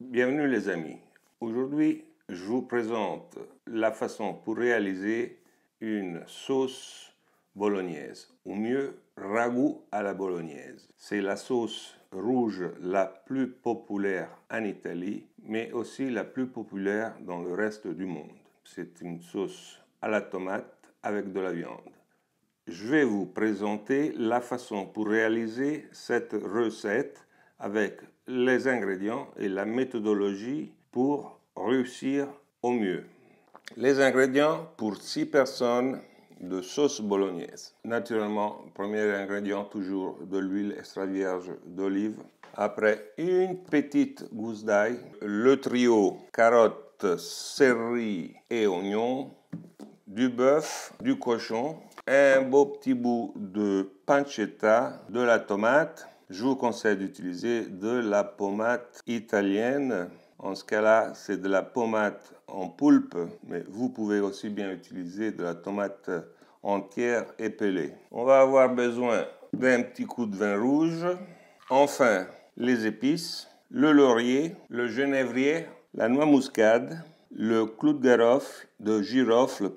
Bienvenue les amis. Aujourd'hui, je vous présente la façon pour réaliser une sauce bolognaise, ou mieux, ragoût à la bolognaise. C'est la sauce rouge la plus populaire en Italie, mais aussi la plus populaire dans le reste du monde. C'est une sauce à la tomate avec de la viande. Je vais vous présenter la façon pour réaliser cette recette avec les ingrédients et la méthodologie pour réussir au mieux. Les ingrédients pour 6 personnes de sauce bolognaise. Naturellement, premier ingrédient, toujours de l'huile extra vierge d'olive. Après, une petite gousse d'ail. Le trio carottes, céleri et oignons. Du bœuf, du cochon, un beau petit bout de pancetta, de la tomate. Je vous conseille d'utiliser de la pommade italienne. En ce cas-là, c'est de la pommade en poulpe, mais vous pouvez aussi bien utiliser de la tomate entière et pelée. On va avoir besoin d'un petit coup de vin rouge. Enfin, les épices, le laurier, le genévrier, la noix muscade, le clou de girofle,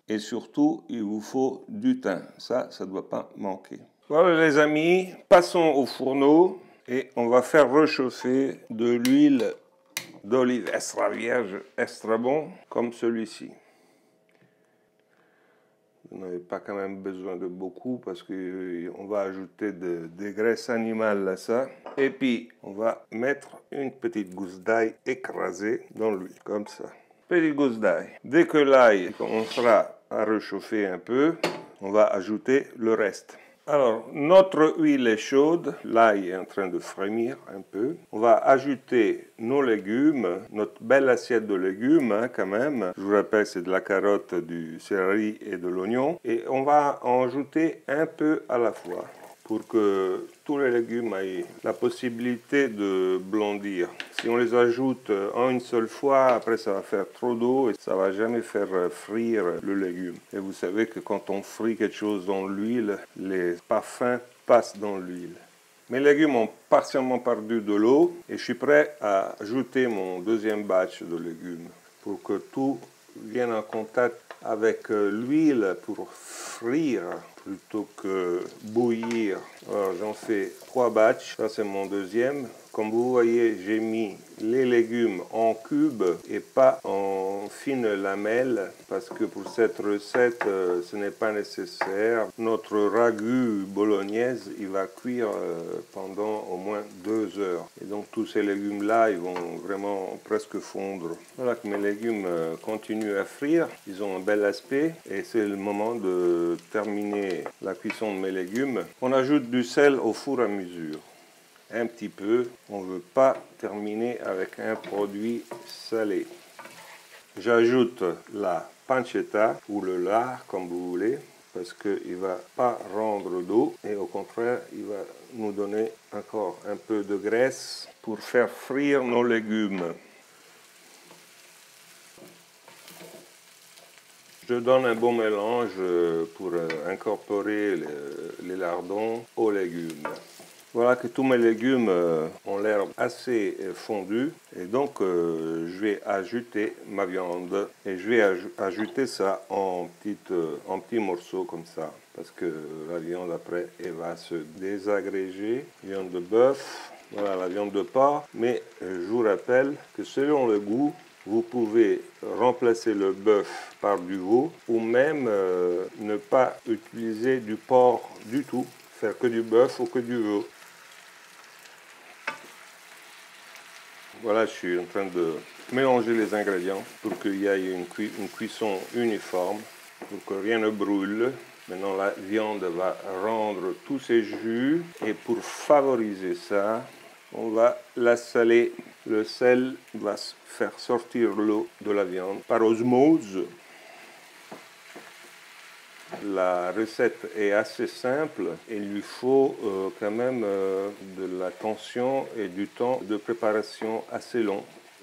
et surtout, il vous faut du thym. Ça ne doit pas manquer. Voilà les amis, passons au fourneau et on va faire réchauffer de l'huile d'olive extra vierge, extra bon, comme celui-ci. Vous n'avez pas quand même besoin de beaucoup parce qu'on va ajouter des graisses animales à ça. Et puis, on va mettre une petite gousse d'ail écrasée dans l'huile, comme ça. Petite gousse d'ail. Dès que l'ail commencera à réchauffer un peu, on va ajouter le reste. Alors, notre huile est chaude, l'ail est en train de frémir un peu. On va ajouter nos légumes, notre belle assiette de légumes quand même. Je vous rappelle, c'est de la carotte, du céleri et de l'oignon. Et on va en ajouter un peu à la fois pour que tous les légumes aient la possibilité de blondir. Si on les ajoute en une seule fois, après ça va faire trop d'eau et ça va jamais faire frire le légume. Et vous savez que quand on frit quelque chose dans l'huile, les parfums passent dans l'huile. Mes légumes ont partiellement perdu de l'eau et je suis prêt à ajouter mon deuxième batch de légumes pour que tout vienne en contact avec l'huile pour frire plutôt que bouillir. Alors j'en fais 3 batchs, ça c'est mon deuxième. Comme vous voyez, j'ai mis les légumes en cubes et pas en fines lamelles parce que pour cette recette, ce n'est pas nécessaire. Notre ragoût bolognaise, il va cuire pendant au moins 2 heures. Et donc tous ces légumes-là, ils vont vraiment presque fondre. Voilà que mes légumes continuent à frire, ils ont un bel aspect et c'est le moment de terminer la cuisson de mes légumes. On ajoute du sel au fur et à mesure. Un petit peu, on ne veut pas terminer avec un produit salé. J'ajoute la pancetta ou le lard comme vous voulez parce qu'il ne va pas rendre d'eau et au contraire il va nous donner encore un peu de graisse pour faire frire nos légumes. Je donne un bon mélange pour incorporer les lardons aux légumes. Voilà que tous mes légumes ont l'air assez fondus et donc je vais ajouter ma viande et je vais ajouter ça en petits morceaux comme ça parce que la viande après elle va se désagréger. Viande de bœuf, voilà la viande de porc, mais je vous rappelle que selon le goût, vous pouvez remplacer le bœuf par du veau ou même ne pas utiliser du porc du tout, faire que du bœuf ou que du veau. Voilà, je suis en train de mélanger les ingrédients pour qu'il y ait une cuisson uniforme, pour que rien ne brûle. Maintenant, la viande va rendre tous ses jus et pour favoriser ça, on va la saler. Le sel va faire sortir l'eau de la viande par osmose. La recette est assez simple et il lui faut quand même de l'attention et du temps de préparation assez long.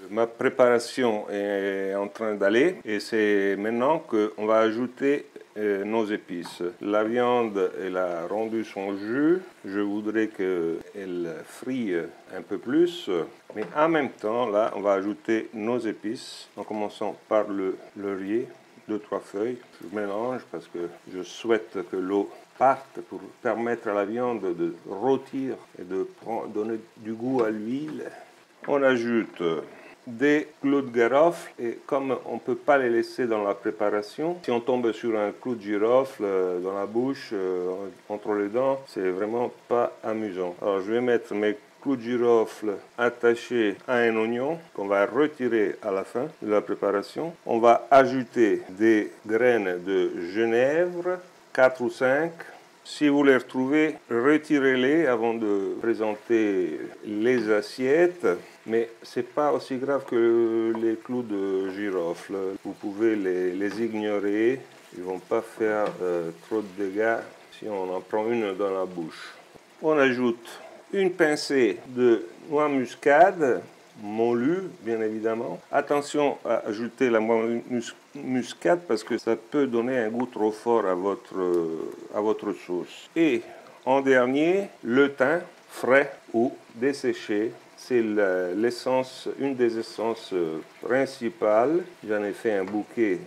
Ma préparation est en train d'aller et c'est maintenant qu'on va ajouter nos épices. La viande, elle a rendu son jus. Je voudrais qu'elle frie un peu plus. Mais en même temps, là, on va ajouter nos épices en commençant par le laurier. 2-3 feuilles. Je mélange parce que je souhaite que l'eau parte pour permettre à la viande de rôtir et de donner du goût à l'huile. On ajoute des clous de girofle et comme on ne peut pas les laisser dans la préparation, si on tombe sur un clou de girofle dans la bouche, entre les dents, c'est vraiment pas amusant. Alors je vais mettre mes clous de girofle attachés à un oignon qu'on va retirer à la fin de la préparation. On va ajouter des graines de genièvre, 4 ou 5. Si vous les retrouvez, retirez-les avant de présenter les assiettes. Mais c'est pas aussi grave que les clous de girofle. Vous pouvez les ignorer. Ils vont pas faire trop de dégâts si on en prend une dans la bouche. On ajoute une pincée de noix muscade, moulue bien évidemment. Attention à ajouter la noix muscade parce que ça peut donner un goût trop fort à votre sauce. Et en dernier, le thym frais ou desséché. C'est l'essence, une des essences principales. J'en ai fait un bouquet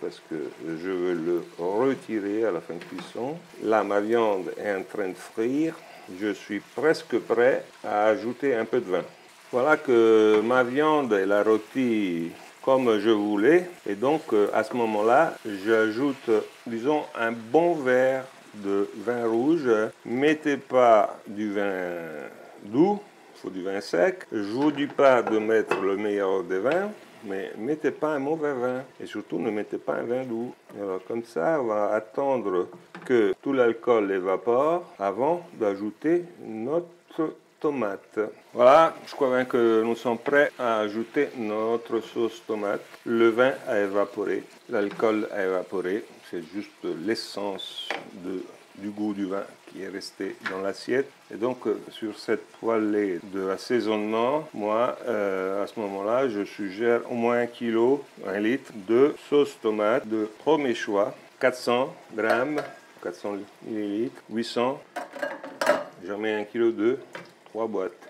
parce que je veux le retirer à la fin de cuisson. Là, ma viande est en train de frire. Je suis presque prêt à ajouter un peu de vin. Voilà que ma viande elle a rôti comme je voulais. Et donc, à ce moment-là, j'ajoute, disons, un bon verre de vin rouge. Mettez pas du vin doux. Il faut du vin sec. Je ne vous dis pas de mettre le meilleur des vins, mais mettez pas un mauvais vin. Et surtout, ne mettez pas un vin doux. Alors, comme ça, on va attendre que tout l'alcool évapore avant d'ajouter notre tomate. Voilà, je crois bien que nous sommes prêts à ajouter notre sauce tomate. Le vin a évaporé, l'alcool a évaporé. C'est juste l'essence du goût du vin qui est resté dans l'assiette. Et donc, sur cette poêlée de assaisonnement, moi, à ce moment-là, je suggère au moins 1 kg, 1 litre de sauce tomate de premier choix. 400 grammes, 400 millilitres, 800. J'en mets 1 kg de 3 boîtes.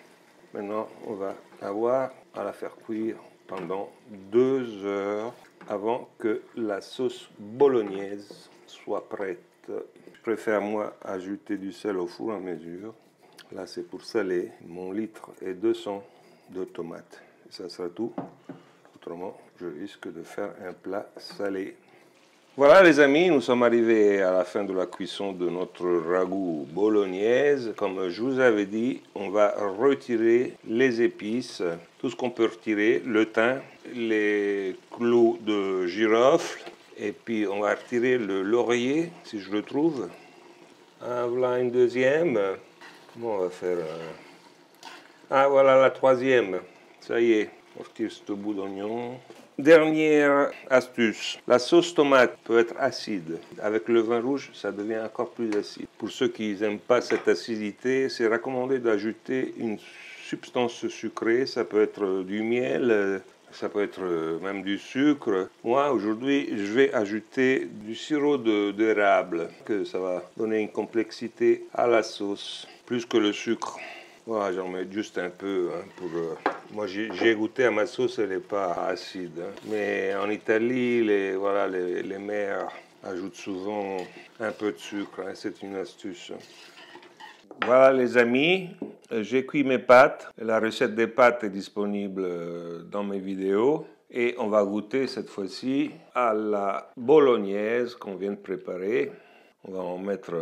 Maintenant, on va avoir à la faire cuire pendant 2 heures avant que la sauce bolognaise soit prête. Je préfère, moi, ajouter du sel au fur et à mesure. Là, c'est pour saler. Mon litre est 200 de tomates. Et ça sera tout. Autrement, je risque de faire un plat salé. Voilà les amis, nous sommes arrivés à la fin de la cuisson de notre ragoût bolognaise. Comme je vous avais dit, on va retirer les épices, tout ce qu'on peut retirer, le thym, les clous de girofle, et puis on va retirer le laurier, si je le trouve. Voilà une deuxième. Comment on va faire? Ah voilà la troisième. Ça y est, on retire ce bout d'oignon. Dernière astuce, la sauce tomate peut être acide. Avec le vin rouge, ça devient encore plus acide. Pour ceux qui n'aiment pas cette acidité, c'est recommandé d'ajouter une substance sucrée. Ça peut être du miel, ça peut être même du sucre. Moi, aujourd'hui, je vais ajouter du sirop d'érable, que ça va donner une complexité à la sauce, plus que le sucre. Voilà, j'en mets juste un peu pour... Moi, j'ai goûté à ma sauce, elle n'est pas acide. Mais en Italie, les mères ajoutent souvent un peu de sucre. C'est une astuce. Voilà les amis, j'ai cuit mes pâtes. La recette des pâtes est disponible dans mes vidéos. Et on va goûter cette fois-ci à la bolognaise qu'on vient de préparer. On va en mettre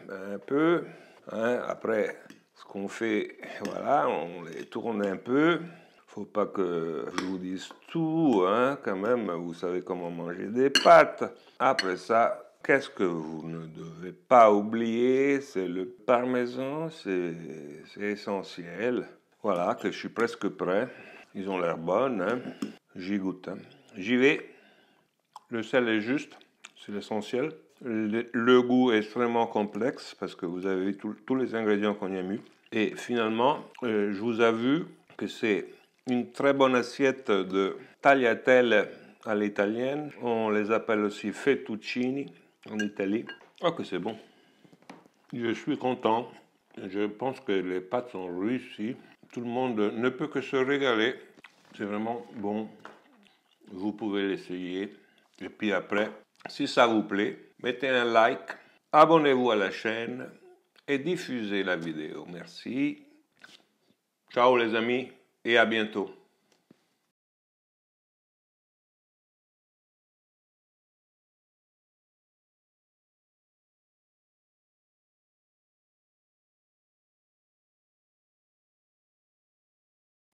un peu. Après... Ce qu'on fait, voilà, on les tourne un peu. Faut pas que je vous dise tout, quand même. Vous savez comment manger des pâtes. Après ça, qu'est-ce que vous ne devez pas oublier? C'est le parmesan, c'est essentiel. Voilà, que je suis presque prêt. Ils ont l'air bonnes. J'y goûte. J'y vais. Le sel est juste, c'est l'essentiel. Le goût est extrêmement complexe parce que vous avez vu tous les ingrédients qu'on y a mis. Et finalement, je vous avoue que c'est une très bonne assiette de tagliatelle à l'italienne. On les appelle aussi fettuccini en Italie. Oh que c'est bon. Je suis content. Je pense que les pâtes sont réussies. Tout le monde ne peut que se régaler. C'est vraiment bon. Vous pouvez l'essayer. Et puis après, si ça vous plaît, mettez un like, abonnez-vous à la chaîne et diffusez la vidéo. Merci. Ciao les amis et à bientôt.